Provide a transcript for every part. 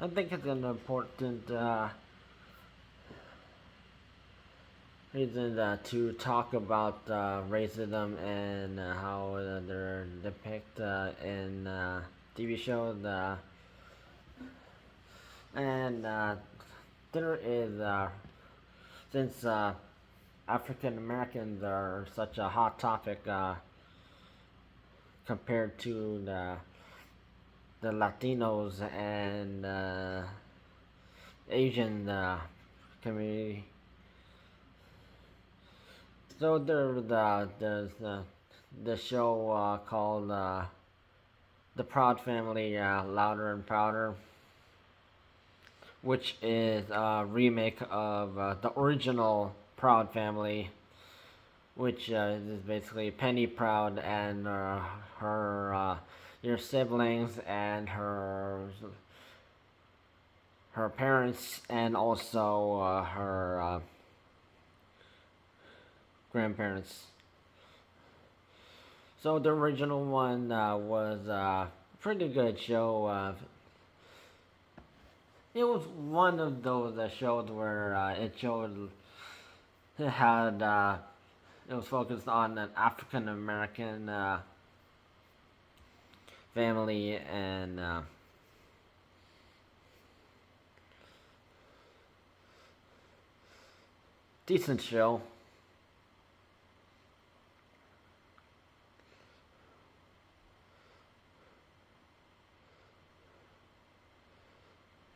I think it's an important reason to talk about racism and how they're depicted in TV shows. And there is, since African Americans are such a hot topic compared to the Latinos and Asian community. So there's the show called The Proud Family, Louder and Prouder, which is a remake of the original Proud Family, which is basically Penny Proud and her your siblings and her parents and also her grandparents. So the original one was a pretty good show. It was one of those shows where it had it was focused on an African American family and decent show.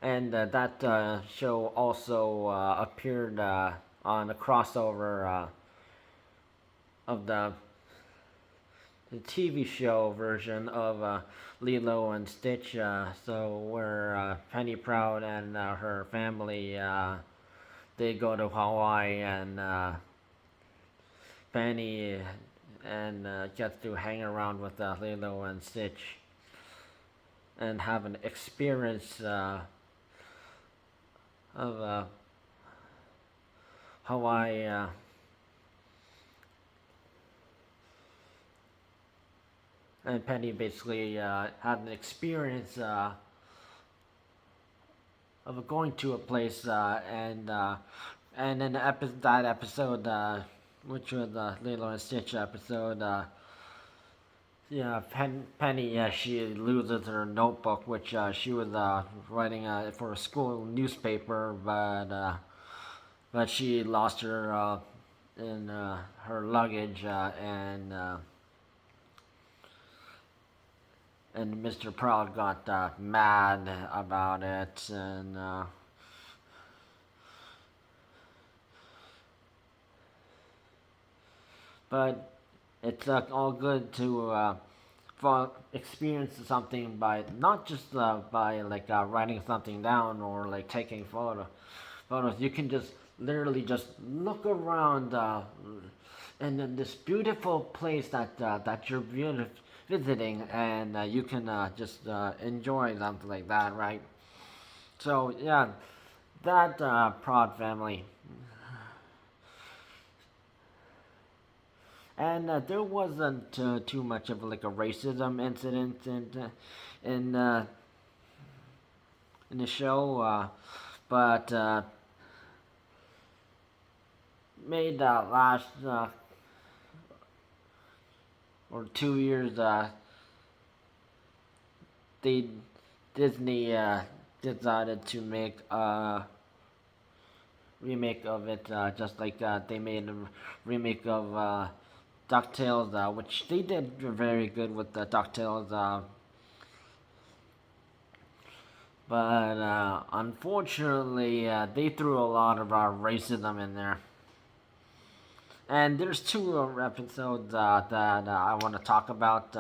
And that show also appeared on a crossover of the TV show version of Lilo and Stitch. So where Penny Proud and her family they go to Hawaii and Penny and gets to hang around with Lilo and Stitch and have an experience of Hawaii. And Penny basically had an experience of going to a place and in that episode, which was the Lilo and Stitch episode, yeah, Penny, yeah, she loses her notebook, which she was writing for a school newspaper, but she lost her in her luggage, and Mr. Proud got mad about it, but it's all good to experience something by not just by like writing something down or like taking photos. You can just literally just look around and in this beautiful place that you're visiting, and you can just enjoy something like that, right? So yeah, that Proud Family, and there wasn't too much of like a racism incident in uh, in the show, but made last or 2 years, they Disney decided to make a remake of it, just like they made a remake of DuckTales, which they did very good with the DuckTales, but unfortunately, they threw a lot of racism in there. And there's two episodes that I want to talk about.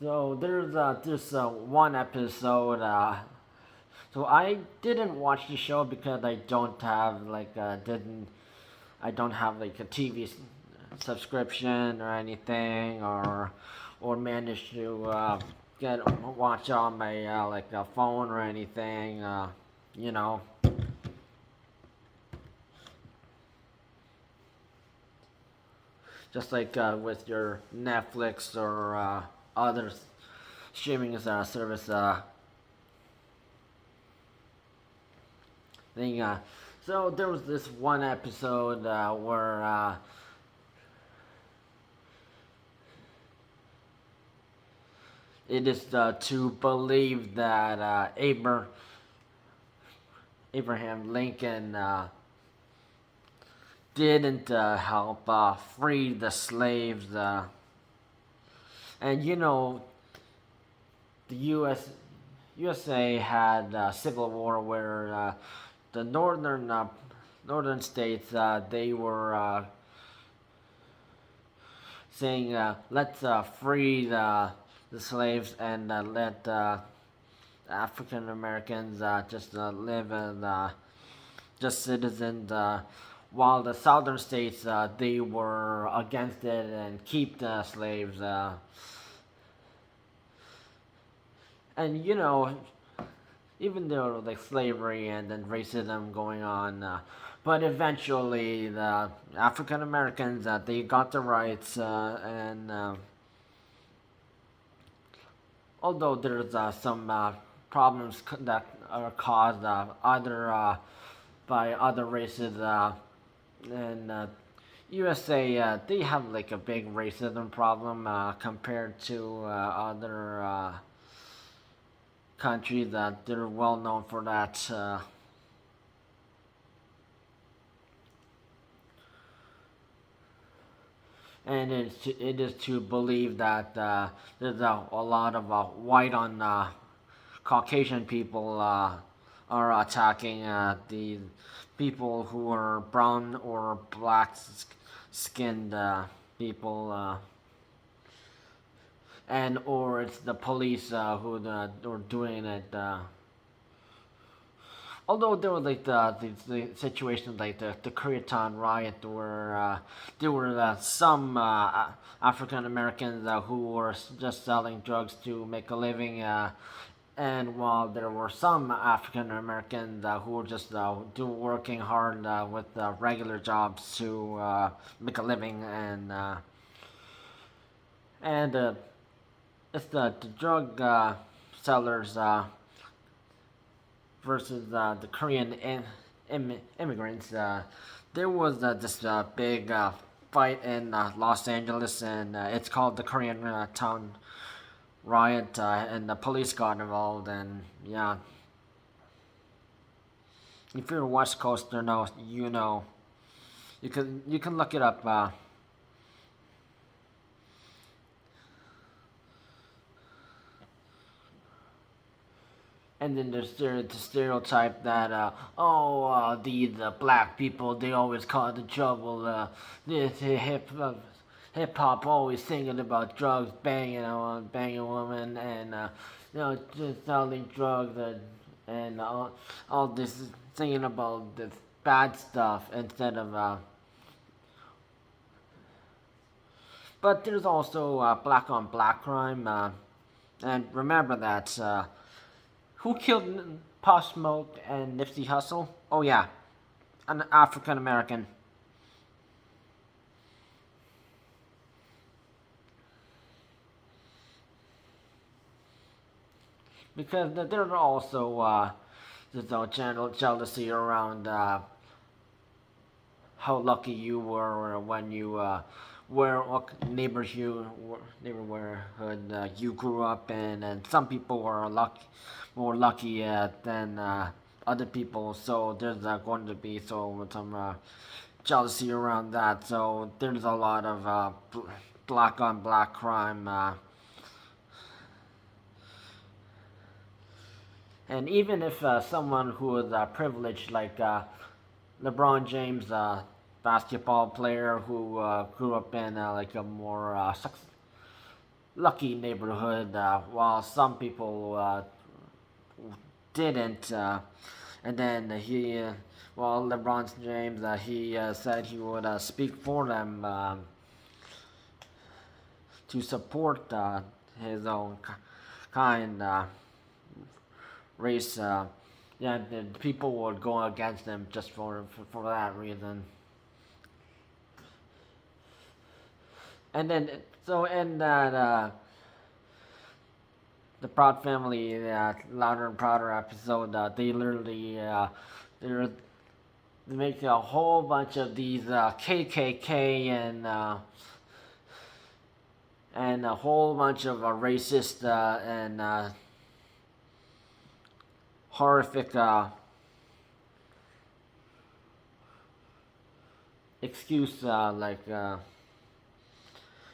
So there's this one episode. So I didn't watch the show because I don't have like didn't I don't have like a TV subscription or anything, or manage to get watch on my like a phone or anything. You know, just like with your Netflix or other streaming service. thing. So there was this one episode where it is to believe that Abraham Lincoln didn't help free the slaves, and the USA had a civil war where the northern states they were saying let's free the slaves and let African Americans just live as just citizens. While the southern states they were against it and keep the slaves. And even though like slavery and then racism going on, but eventually the African Americans they got the rights, and although there's some problems that are caused either by other races, and USA they have like a big racism problem compared to other countries that they're well known for that. And it is to believe that there's a lot of white on Caucasian people are attacking the people who are brown or black skinned people, and or it's the police who are doing it. Although there was like the situation like the Koreatown riot where there were some African Americans who were just selling drugs to make a living, and while there were some African Americans who were just working hard with regular jobs to make a living, and it's the drug sellers versus the Korean immigrants. There was this big fight in Los Angeles, and it's called the Korean Town Riot, and the police got involved. And yeah, if you're a West Coaster, know you can look it up. And then there's the stereotype that the black people they always cause the trouble. This hip hop always singing about drugs, banging women, and just selling drugs, and all this singing about this bad stuff instead of. But there's also black on black crime, and remember that. Who killed Pop Smoke and Nipsey Hussle? Oh yeah, an African American. Because there's also there's no jealousy around how lucky you were when you what neighborhood you grew up in, and some people were more lucky than other people. So there's going to be some jealousy around that. So there's a lot of black on black crime, and even if someone who is privileged, like LeBron James, basketball player who grew up in like a more lucky neighborhood, while some people didn't. And then well, LeBron James, he said he would speak for them to support his own kind race. Yeah, the people would go against him just for that reason. And then so in that the Proud Family Louder and Prouder episode, they literally they're making a whole bunch of these KKK and a whole bunch of racist and horrific excuse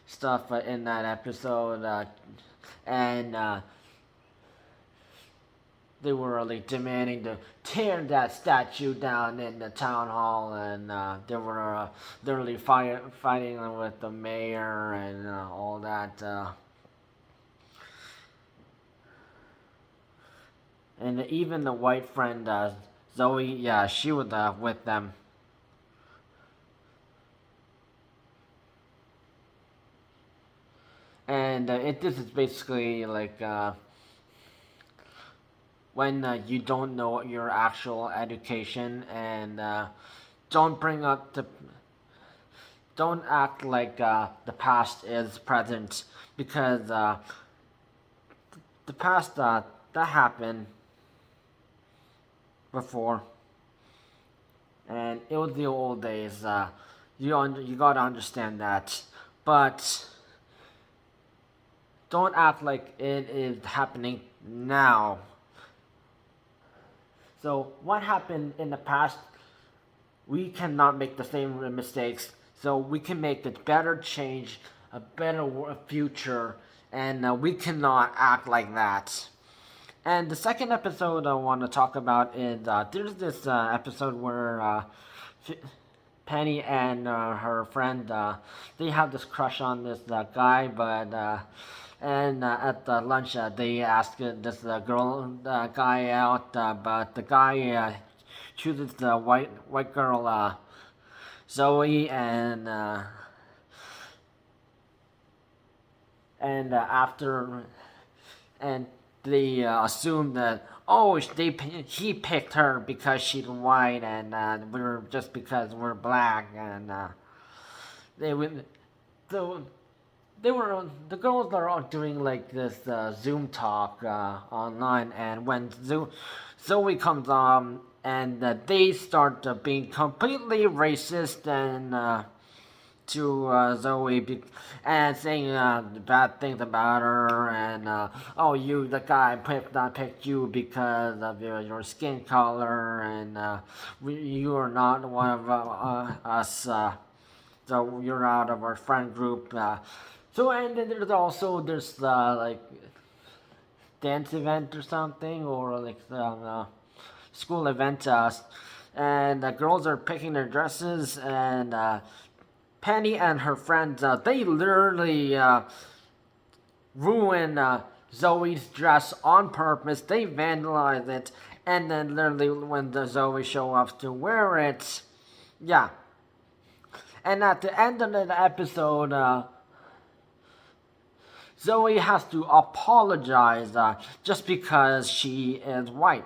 stuff in that episode, and they were like demanding to tear that statue down in the town hall, and they were literally fighting with the mayor and all that. And even the white friend, Zoe, yeah, she was with them. And this is basically like when you don't know your actual education and don't bring up the don't act like the past is present because the past that happened before and it was the old days. You gotta understand that, but don't act like it is happening now. So what happened in the past, we cannot make the same mistakes. So we can make a better change, a better future, and we cannot act like that. And the second episode I want to talk about is there's this episode where Penny and her friend they have this crush on this guy, but and at the lunch they ask this guy out, but the guy chooses the white girl Zoe, and after and they assume that he picked her because she's white and we're just because we're black and they would so they were the girls are all doing like this Zoom talk online, and when Zoe comes on and they start being completely racist and to Zoe and saying bad things about her and oh you the guy picked you because of your skin color and you are not one of us so you're out of our friend group so and then there's like dance event or something or like some school event and the girls are picking their dresses and Penny and her friends, they literally ruin Zoe's dress on purpose. They vandalize it, and then literally when the Zoe show up to wear it, yeah. And at the end of the episode, Zoe has to apologize just because she is white.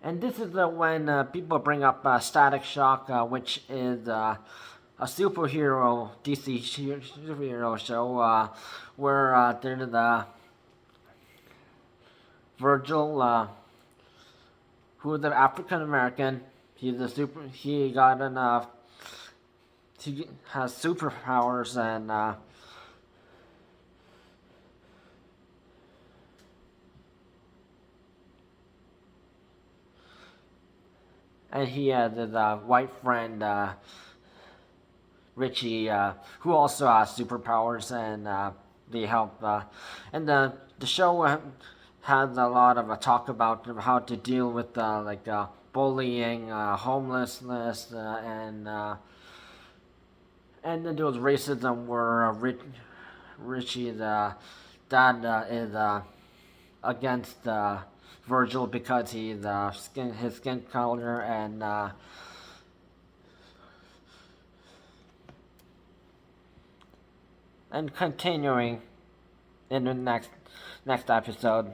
And this is when people bring up Static Shock, which is a superhero DC superhero show where there's Virgil, who is an African American. He's a super. He got enough. He has superpowers and he has his white friend Richie, who also has superpowers, and they help. And the show has a lot of talk about how to deal with like bullying, homelessness, and then there was racism where Richie's dad is against Virgil because he's his skin color and continuing in the next episode.